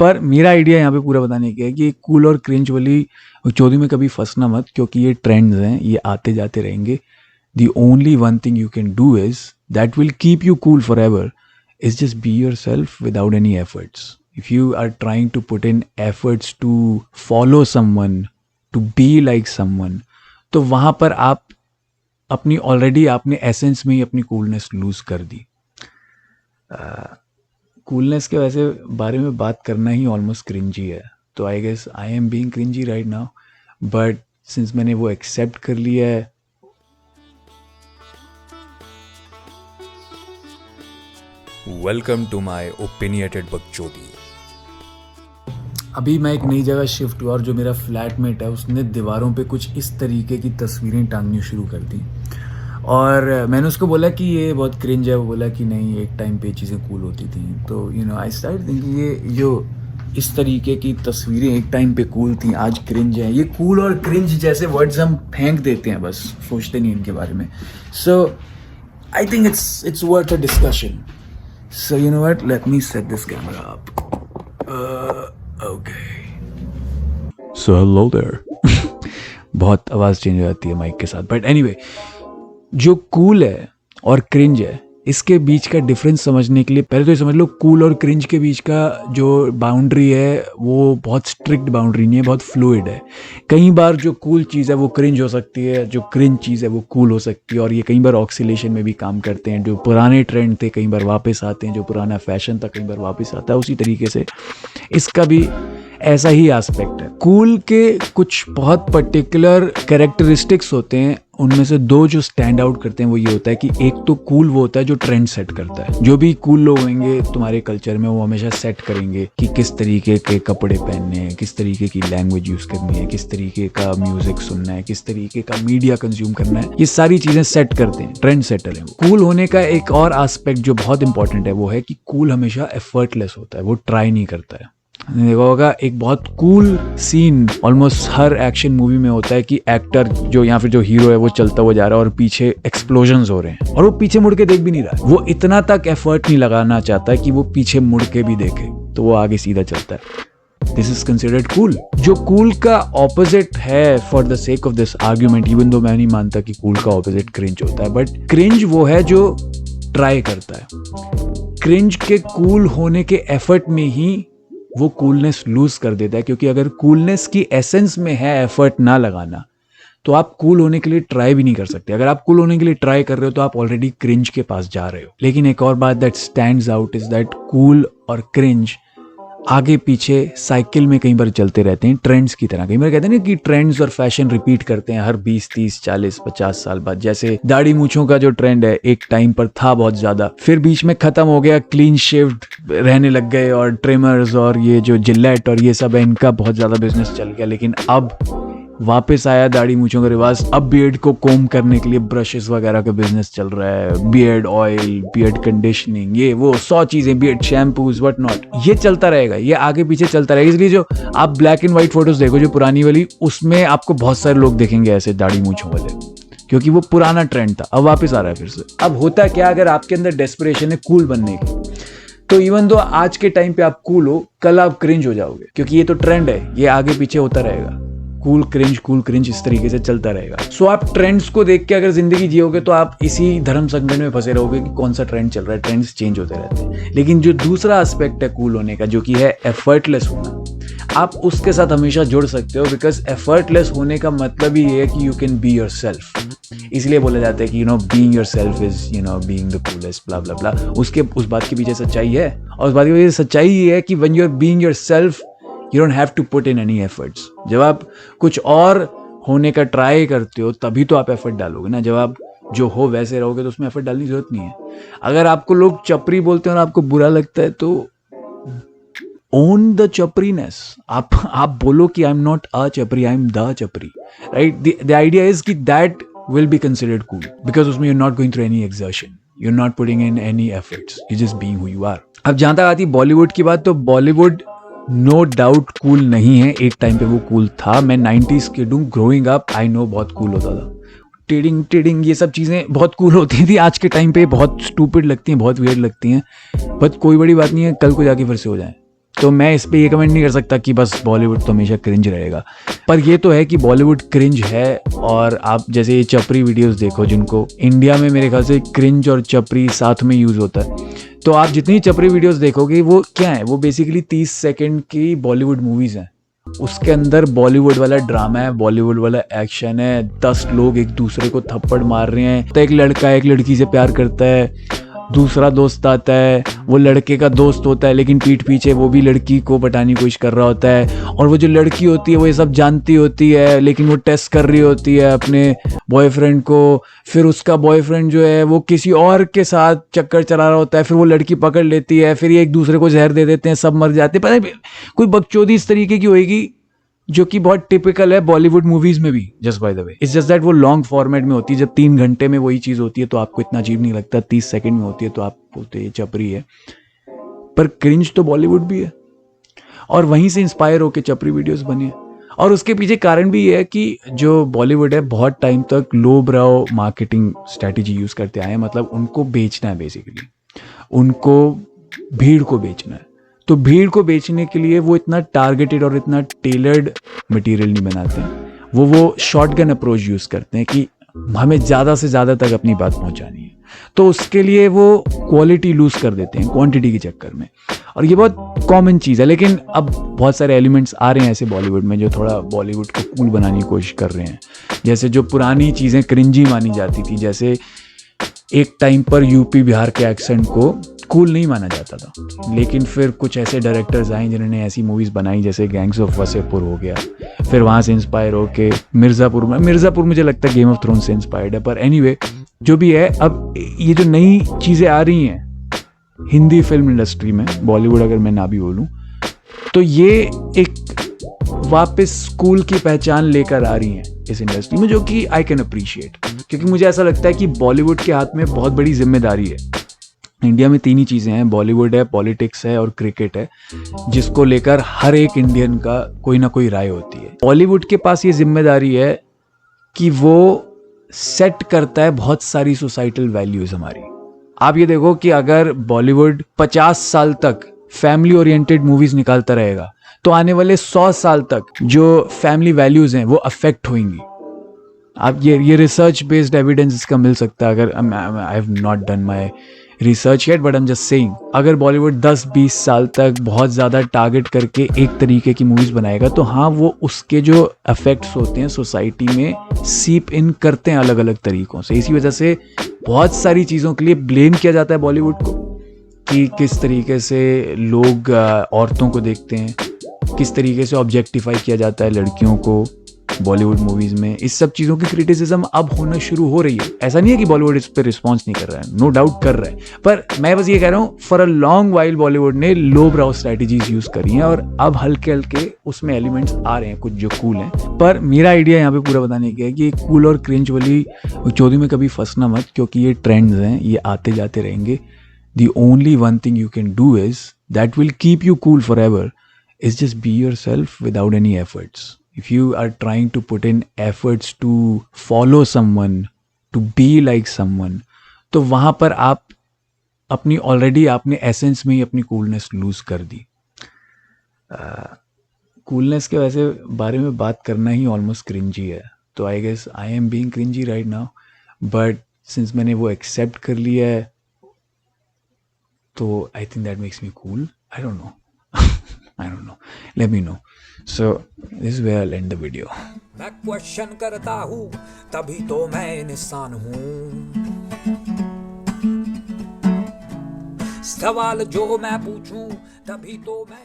पर मेरा आइडिया यहाँ पे पूरा बताने का है कि कूल और क्रिंज वाली चौधरी में कभी फंसना मत, क्योंकि ये ट्रेंड्स हैं, ये आते जाते रहेंगे. The only one thing you can do is that will keep you cool forever is just be yourself without any efforts. If you are trying to put in efforts to follow someone, to be like someone, तो वहाँ पर आप अपनी already आपने essence में ही अपनी coolness loose कर दी. Coolness के वैसे बारे में बात करना ही ऑलमोस्ट क्रिंजी है, तो I guess I am being cringy right now, but since मैंने वो एक्सेप्ट कर लिया है. वेलकम टू माई ओपिनियटेड बकचोदी. अभी मैं एक नई जगह शिफ्ट हुआ और जो मेरा फ्लैटमेट है उसने दीवारों पे कुछ इस तरीके की तस्वीरें टांगनी शुरू कर दी, और मैंने उसको बोला कि ये बहुत क्रिंज है. वो बोला कि नहीं, एक टाइम पे चीज़ें कूल होती थी. तो आई स्टार्ट थिंकिंग ये जो इस तरीके की तस्वीरें एक टाइम पे कूल थी, आज क्रिंज है. ये कूल और क्रिंज जैसे वर्ड्स हम फेंक देते हैं, बस सोचते नहीं इनके बारे में. So I think it's worth a discussion. So you know what? Let me set this camera up. Okay. So hello there. बहुत आवाज़ चेंज हो जाती है माइक के साथ. बट एनीवे, जो कूल है और क्रिंज है, इसके बीच का डिफरेंस समझने के लिए पहले तो ये समझ लो, कूल और क्रिंज के बीच का जो बाउंड्री है वो बहुत स्ट्रिक्ट बाउंड्री नहीं है, बहुत फ्लूइड है. कई बार जो कूल चीज़ है वो क्रिंज हो सकती है, जो क्रिंज चीज़ है वो कूल हो सकती है, और ये कई बार ऑक्सीलेशन में भी काम करते हैं. जो पुराने ट्रेंड थे कई बार वापस आते हैं, जो पुराना फैशन था कई बार वापस आता है. उसी तरीके से इसका भी ऐसा ही एस्पेक्ट है. कूल के कुछ बहुत पर्टिकुलर कैरेक्टरिस्टिक्स होते हैं, उनमें से दो जो स्टैंड आउट करते हैं वो ये होता है कि एक तो कूल वो होता है जो ट्रेंड सेट करता है. जो भी कूल लोग होंगे तुम्हारे कल्चर में वो हमेशा सेट करेंगे कि किस तरीके के कपड़े पहनने हैं, किस तरीके की लैंग्वेज यूज़ करनी है, किस तरीके का म्यूजिक सुनना है, किस तरीके का मीडिया कंज्यूम करना है. ये सारी चीज़ें सेट करते हैं, ट्रेंड सेटर हैं. कूल होने का एक और एस्पेक्ट जो बहुत इंपॉर्टेंट है वो है कि कूल हमेशा एफर्टलेस होता है, वो ट्राई नहीं करता है. देखा होगा एक बहुत कूल सीन ऑलमोस्ट हर एक्शन मूवी में होता है कि एक्टर जो या फिर जो हीरो है वो चलता हुआ जा रहा है और पीछे एक्सप्लोजन्स हो रहे हैं और वो पीछे मुड़ के देख भी नहीं रहा है. वो इतना तक एफर्ट नहीं लगाना चाहता है कि वो पीछे मुड़ के भी देखे, तो वो आगे सीधा चलता है. This is considered cool. जो कूल का ऑपोजिट है, for the sake of this argument, even though मैं नहीं मानता कि कूल का ऑपोजिट क्रिंज होता है, बट क्रिंज वो है जो ट्राई करता है. क्रिंज के कूल होने के एफर्ट में ही वो कूलनेस लूज कर देता है, क्योंकि अगर कूलनेस की एसेंस में है एफर्ट ना लगाना, तो आप कूल होने के लिए ट्राई भी नहीं कर सकते. अगर आप कूल होने के लिए ट्राई कर रहे हो तो आप ऑलरेडी क्रिंज के पास जा रहे हो. लेकिन एक और बात that stands out is that cool और क्रिंज आगे पीछे साइकिल में कई बार चलते रहते हैं, ट्रेंड्स की तरह. कई बार कहते हैं ना कि ट्रेंड्स और फैशन रिपीट करते हैं हर 20, 30, 40, 50 साल बाद. जैसे दाढ़ी मूंछों का जो ट्रेंड है एक टाइम पर था बहुत ज़्यादा, फिर बीच में ख़त्म हो गया, क्लीन शेव्ड रहने लग गए, और ट्रिमर्स और ये जो जिलेट और ये सब है इनका बहुत ज़्यादा बिजनेस चल गया. लेकिन अब वापस आया दाढ़ी मूंछों का रिवाज. अब बियर्ड को कोम करने के लिए ब्रशेस वगैरह का बिजनेस चल रहा है, बियर्ड ऑयल, बियर्ड कंडीशनिंग, ये वो 100 चीज़ें, बियर्ड शैम्पूज, व्हाट नॉट. ये चलता रहेगा, ये आगे पीछे चलता रहेगा. इसलिए जो आप ब्लैक एंड व्हाइट फोटोज देखो जो पुरानी वाली, उसमें आपको बहुत सारे लोग देखेंगे ऐसे दाढ़ी मूंछों वाले, क्योंकि वो पुराना ट्रेंड था, अब वापस आ रहा है फिर से. अब होता क्या, अगर आपके अंदर डेस्परेशन है कूल बनने की, तो इवन दो आज के टाइम पे आप कूल हो, कल आप क्रिंज हो जाओगे, क्योंकि ये तो ट्रेंड है, ये आगे पीछे होता रहेगा. कूल क्रिंज इस तरीके से चलता रहेगा. सो आप ट्रेंड्स को देख के अगर जिंदगी जियोगे तो आप इसी धर्म संकट में फंसे रहोगे कि कौन सा ट्रेंड चल रहा है. ट्रेंड्स चेंज होते रहते हैं. लेकिन जो दूसरा एस्पेक्ट है कूल होने का, जो कि है एफर्टलेस होना, आप उसके साथ हमेशा जुड़ सकते हो. बिकॉज एफर्टलेस होने का मतलब ही है कि you can be yourself. इसलिए बोला जाता है कि being yourself is being the coolest, blah blah blah. उस बात के पीछे सच्चाई है, और उस बात के पीछे सच्चाई ये है कि when you are being yourself you don't have to put in any efforts. जब आप कुछ और होने का ट्राई करते हो तभी तो आप एफर्ट डालोगे ना. जब आप जो हो वैसे रहोगे तो उसमें एफर्ट डालने की जरूरत नहीं है. अगर आपको लोग चपरी बोलते हैं और आपको बुरा लगता है तो ओन द चपरीनेस. आप बोलो कि आई एम नॉट अ चपरी, आई एम द चपरी, राइट. द आइडिया इज कि that will be considered cool, because उसमें you are not going through any exertion, you are not putting in any efforts, you just being who you are. अब जहां तक आती बॉलीवुड की बात, तो बॉलीवुड नो डाउट कूल नहीं है. एक टाइम पे वो कूल था. मैं 90s किड हूँ, ग्रोइंग अप, आई नो बहुत कूल होता था. टिडिंग ये सब चीज़ें बहुत कूल होती थी. आज के टाइम पे बहुत स्टूपिड लगती हैं, बहुत वियर्ड लगती हैं, बट कोई बड़ी बात नहीं है, कल को जाके फिर से हो जाए. तो मैं इस पे ये कमेंट नहीं कर सकता कि बस बॉलीवुड तो हमेशा क्रिंज रहेगा। पर ये तो है कि बॉलीवुड क्रिंज है। और आप जैसे ये चपरी वीडियोस देखो, जिनको इंडिया में मेरे ख्याल से क्रिंज और चपरी साथ में यूज़ होता है, तो आप जितनी चपरी वीडियोस देखोगे वो क्या है, वो बेसिकली 30 सेकंड की बॉलीवुड मूवीज़ हैं। उसके अंदर बॉलीवुड वाला ड्रामा है, बॉलीवुड वाला एक्शन है, 10 लोग एक दूसरे को थप्पड़ मार रहे हैं, तो एक लड़का एक लड़की से प्यार करता है, दूसरा दोस्त आता है, वो लड़के का दोस्त होता है लेकिन पीठ पीछे वो भी लड़की को पटाने की कोशिश कर रहा होता है, और वो जो लड़की होती है वो ये सब जानती होती है लेकिन वो टेस्ट कर रही होती है अपने बॉयफ्रेंड को। फिर उसका बॉयफ्रेंड जो है वो किसी और के साथ चक्कर चला रहा होता है, फिर वो लड़की पकड़ लेती है, फिर ये एक दूसरे को जहर दे देते हैं, सब मर जाते हैं। पता है कोई बकचोदी इस तरीके की होएगी जो कि बहुत टिपिकल है बॉलीवुड मूवीज में भी। Just by the way, it's just that वो लॉन्ग फॉर्मेट में होती है। जब 3 घंटे में वही चीज होती है तो आपको इतना अजीब नहीं लगता, 30 सेकंड में होती है तो आप बोलते ये चपरी है। पर क्रिंज तो बॉलीवुड भी है, और वहीं से इंस्पायर होकर चपरी वीडियोस बने। और उसके पीछे कारण भी ये है कि जो बॉलीवुड है बहुत टाइम तक लो ब्राउ मार्केटिंग स्ट्रैटेजी यूज करते आए हैं। मतलब उनको बेचना है, बेसिकली उनको भीड़ को बेचना है। तो भीड़ को बेचने के लिए वो इतना टारगेटेड और इतना टेलर्ड मटेरियल नहीं बनाते हैं। वो शॉटगन अप्रोच यूज करते हैं कि हमें ज़्यादा से ज़्यादा तक अपनी बात पहुंचानी है, तो उसके लिए वो क्वालिटी लूज कर देते हैं क्वांटिटी के चक्कर में। और ये बहुत कॉमन चीज़ है। लेकिन अब बहुत सारे एलिमेंट्स आ रहे हैं ऐसे बॉलीवुड में जो थोड़ा बॉलीवुड को कूल बनाने की कोशिश कर रहे हैं। जैसे जो पुरानी चीज़ें क्रिंजी मानी जाती थी, जैसे एक टाइम पर यूपी बिहार के एक्सेंट को कूल नहीं माना जाता था, लेकिन फिर कुछ ऐसे डायरेक्टर्स आए जिन्होंने ऐसी मूवीज़ बनाई जैसे गैंग्स ऑफ वसेपुर हो गया, फिर वहाँ से इंस्पायर होके मिर्ज़ापुर मुझे लगता है गेम ऑफ थ्रोन्स से इंस्पायर्ड है। पर एनीवे जो भी है, अब ये जो नई चीज़ें आ रही हैं हिंदी फिल्म इंडस्ट्री में, बॉलीवुड अगर मैं ना भी बोलूँ, तो ये एक वापस स्कूल की पहचान लेकर आ रही हैं इस इंडस्ट्री में, जो कि आई कैन अप्रिशिएट। क्योंकि मुझे ऐसा लगता है कि बॉलीवुड के हाथ में बहुत बड़ी जिम्मेदारी है। इंडिया में 3 ही चीज़ें हैं, बॉलीवुड है, पॉलिटिक्स है और क्रिकेट है, जिसको लेकर हर एक इंडियन का कोई ना कोई राय होती है। बॉलीवुड के पास ये जिम्मेदारी है कि वो सेट करता है बहुत सारी सोसाइटल वैल्यूज़ हमारी। आप ये देखो कि अगर बॉलीवुड 50 साल तक फैमिली ओरिएंटेड मूवीज़ निकालता रहेगा तो आने वाले 100 साल तक जो फैमिली वैल्यूज़ हैं वो अफेक्ट होंगी। आप ये रिसर्च बेस्ड एविडेंस इसका मिल सकता है। अगर I have not done my research yet but I am just saying, अगर बॉलीवुड 10-20 साल तक बहुत ज़्यादा टारगेट करके एक तरीके की मूवीज़ बनाएगा तो हाँ, वो उसके जो इफेक्ट्स होते हैं सोसाइटी में सीप इन करते हैं अलग अलग तरीक़ों से। इसी वजह से बहुत सारी चीज़ों के लिए ब्लेम किया जाता है बॉलीवुड को कि किस तरीके से लोग औरतों को देखते हैं, किस तरीके से ऑब्जेक्टिफाई किया जाता है लड़कियों को बॉलीवुड मूवीज़ में। इस सब चीज़ों की क्रिटिसिज्म अब होना शुरू हो रही है। ऐसा नहीं है कि बॉलीवुड इस पर रिस्पॉन्स नहीं कर रहा है, नो डाउट कर रहा है, पर मैं बस ये कह रहा हूँ for a long while Bollywood ने लो ब्राउ स्ट्रैटेजीज यूज़ करी हैं और अब हल्के हल्के उसमें एलिमेंट्स आ रहे हैं कुछ जो कूल हैं। पर मेरा आइडिया यहाँ पे पूरा बताने का है कि कूल और क्रिंज वाली चौधरी में कभी फंसना मत, क्योंकि ये ट्रेंड्स हैं, ये आते जाते रहेंगे। The only one thing you can do is that will keep you cool forever is just be yourself without any efforts. If you are trying to put in efforts to follow someone, to be like someone, तो वहाँ पर आप अपनी already आपने essence में ही अपनी coolness loose कर दी। Coolness के वैसे बारे में बात करना ही ऑलमोस्ट क्रिंजी है, तो I guess I am being cringy right now, but since मैंने वो एक्सेप्ट कर लिया है तो I think that makes me cool. I don't know. I don't know. Let me know. So this is where I'll end the video. मैं question करता हूँ तभी तो मैं इंसान हूँ। सवाल जो मैं पूछूं तभी तो मैं